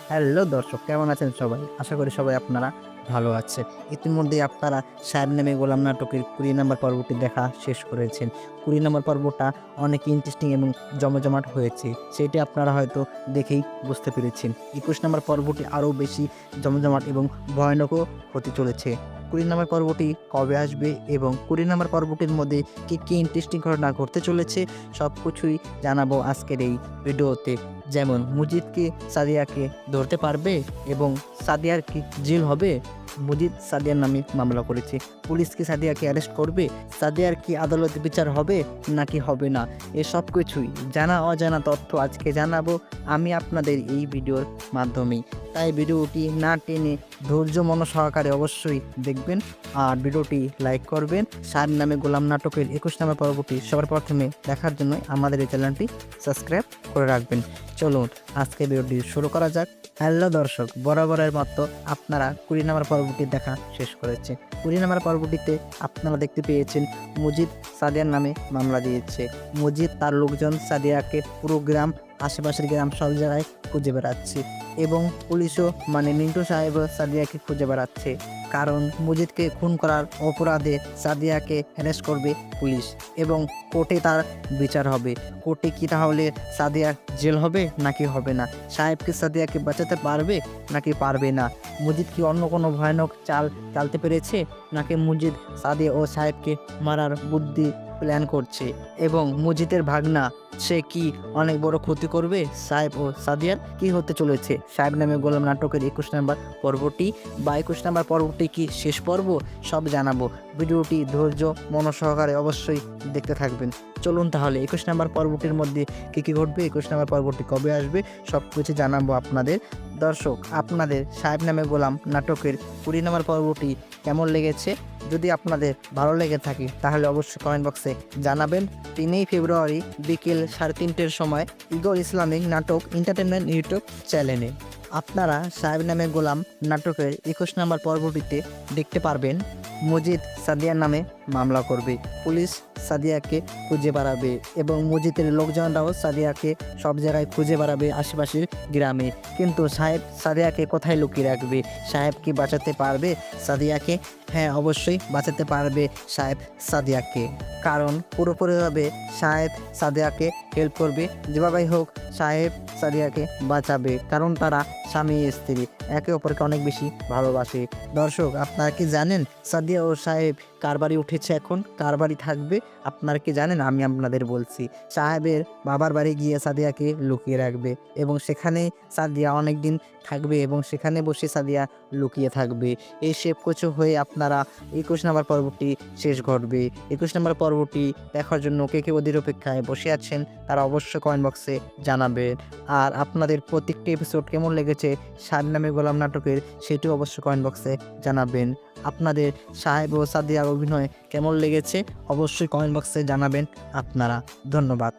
Hello দর্শক, কেমন আছেন সবাই? আশা করি সবাই আপনারা ভালো আছেন। ইতিমধ্যেই আপনারা 'সাহেব নামে গোলাম' নাটকের ২০ নাম্বার পর্বটি দেখা শেষ করেছেন। ২০ নাম্বার পর্বটা অনেক ইন্টারেস্টিং এবং জমজমাট হয়েছে। সেটি আপনারা হয়তো দেখেই বুঝতে পেরেছেন। ২১ নাম্বার পর্বটি আরও বেশি জমজমাট এবং ভয়ানকও হতে চলেছে। ২০ নাম্বার পর্বটি কবে আসবে এবং ২০ নাম্বার পর্বটির মধ্যে কি ইন্টারেস্টিং ঘটনা ঘটতে চলেছে সবকিছুই জানাবো আজকের এই ভিডিওতে। যেমন মুজিদ কি সাদিয়াকে ধরতে পারবে এবং সাদিয়ার কি জেল হবে? মুজিদ সাদিয়ার নামে মামলা করেছে। পুলিশ কি সাদিয়াকে অ্যারেস্ট করবে? সাদিয়ার কি আদালতে বিচার হবে নাকি হবে না? এসব কিছুই জানা অজানা তথ্য আজকে জানাবো আমি আপনাদের এই ভিডিওর মাধ্যমেই। তাই ভিডিওটি না টেনে ধৈর্য মন সহকারে অবশ্যই দেখবেন আর ভিডিওটি লাইক করবেন। 'সাহেব নামে গোলাম' নাটকের ২১ নাম্বার পর্বটি সবার প্রথমে দেখার জন্য আমাদের এই চ্যানেলটি সাবস্ক্রাইব করে রাখবেন। চলুন আজকে ভিডিওটি শুরু করা যাক। হ্যালো দর্শক, বরাবরের মতো আপনারা ২০ নাম্বার পর্বটি দেখা শেষ করেছেন। ২০ নাম্বার পর্বটিতে আপনারা দেখতে পেয়েছেন মুজিদ সাদিয়ার নামে মামলা দিয়েছে। মুজিদ তার লোকজন সাদিয়াকে পুরো গ্রাম, আশেপাশের গ্রাম সব জায়গায় খুঁজে বেড়াচ্ছে এবং পুলিশও মানে মিন্টু সাহেবও সাদিয়াকে খুঁজে বেড়াচ্ছে। কারণ মুজিদকে খুন করার অপরাধে সাদিয়াকে অ্যারেস্ট করবে পুলিশ এবং কোর্টে তার বিচার হবে। কোর্টে কি তাহলে সাদিয়ার জেল হবে নাকি হবে না? সাহেব কি সাদিয়াকে বাঁচাতে পারবে নাকি পারবে না? মুজিদ কি অন্য কোনো ভয়ানক চাল চালতে পেরেছে নাকি মুজিদ সাদিয়া ও সাহেবকে মারার বুদ্ধি প্ল্যান করছে এবং মুজিদের ভাগনা সে কি অনেক বড় ক্ষতি করবে? সাহেব ও সাদিয়ার কি হতে চলেছে 'সাহেব নামে গোলাম' নাটকের ২১ নাম্বার পর্বটি বা ২১ নাম্বার পর্বটি কি শেষ পর্ব? সব জানাবো। ভিডিওটি ধৈর্য মনোসহকারে অবশ্যই দেখতে থাকবেন। চলুন তাহলে ২১ নাম্বার পর্বটির মধ্যে কি ঘটবে, ২১ নাম্বার পর্বটি কবে আসবে সবকিছু জানাবো আপনাদের। দর্শক, আপনাদের 'সাহেব নামে গোলাম' নাটকের ২০ নাম্বার পর্বটি কেমন লেগেছে? যদি আপনাদের ভালো লেগে থাকে তাহলে অবশ্যই কমেন্ট বক্সে জানাবেন। ৩ই ফেব্রুয়ারি বিকেল ৩:৩০ সময় ইগল ইসলামিক নাটক এন্টারটেইনমেন্ট ইউটিউব চ্যানেলে আপনারা 'সাহেব নামে গোলাম' নাটকের ২১ নাম্বার পর্বটিতে দেখতে পারবেন মুজিদ সাদিয়ার নামে মামলা করবে। পুলিশ সাদিয়াকে খুঁজে বেড়াবে এবং মুজিদের লোকজনরাও সাদিয়াকে সব জায়গায় খুঁজে বেড়াবে আশেপাশের গ্রামে। কিন্তু সাহেব সাদিয়াকে কোথায় লুকিয়ে রাখবে? সাহেব কি বাঁচাতে পারবে সাদিয়াকে? হ্যাঁ, অবশ্যই বাঁচাতে পারবে সাহেব সাদিয়াকে। কারণ পুরোপুরিভাবে সাহেব সাদিয়াকে হেল্প করবে। যেভাবেই হোক সাহেব সাদিয়াকে বাঁচাবে। কারণ তারা স্বামী স্ত্রী একে অপরকে অনেক বেশি ভালোবাসে। দর্শক, আপনারা কি জানেন সাদিয়া ও সাহেব কার বাড়ি উঠেছে এখন? কার বাড়ি থাকবে? আপনারা কি জানেন? আমি আপনাদের বলছি। সাহেবের বাবার বাড়ি গিয়ে সাদিয়াকে লুকিয়ে রাখবে এবং সেখানেই সাদিয়া অনেকদিন থাকবে এবং সেখানে বসে সাদিয়া লুকিয়ে থাকবে। এই সবকিছু হয়ে আপনারা ২১ নাম্বার পর্বটি শেষ ঘটবে। ২১ নাম্বার পর্বটি দেখার জন্য কে অধীর অপেক্ষায় বসে আছেন তারা অবশ্যই কমেন্ট বক্সে জানাবেন। আর আপনাদের প্রত্যেকটি এপিসোড কেমন লেগেছে 'সাহেব নামে গোলাম' নাটকের সেটিও অবশ্যই কমেন্ট বক্সে জানাবেন। আপনাদের সাহেব ও সাদিয়ার অভিনয় কেমন লেগেছে অবশ্যই কমেন্ট বক্সে জানাবেন আপনারা। ধন্যবাদ।